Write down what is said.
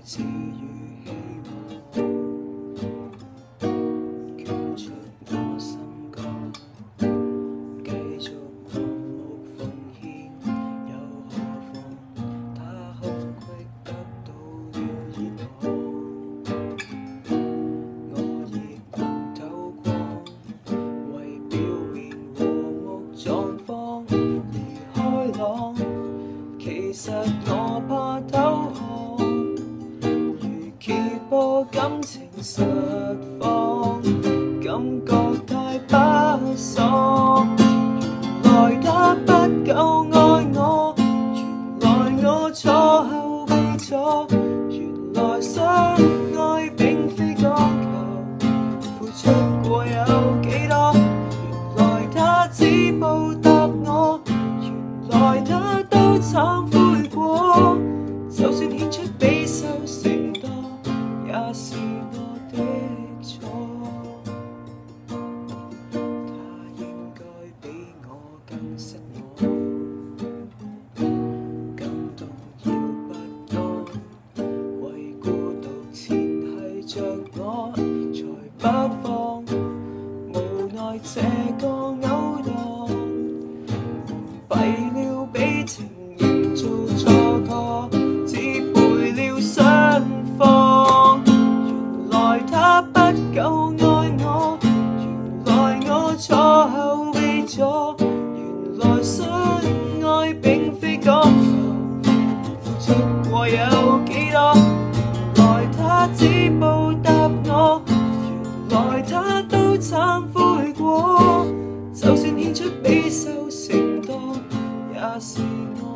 志與希望，捐出我心肝，繼續盲目奉獻，又何妨？他空隙得到了熱浪，我亦能透光，為表面和睦狀況而開朗。其實我怕偷看，如揭破感情實況，感覺太不爽。原來他不夠愛我，原來我錯後備錯，原來相愛並非講求付出過有幾多，原來他只報答我，原來他都懺悔過，就算獻出比收成多，也是我的錯。他應該比我更失我，更動搖不安，為孤獨纏繫着我，才不放。無奈這個勾當，弊了比情營造錯覺，只賠了雙方。原來他不夠愛我，原來我錯後備錯，原來相愛並非講求付出過有幾多，原來他只報答我，原來他都懺悔過，就算獻出比收成多，也是我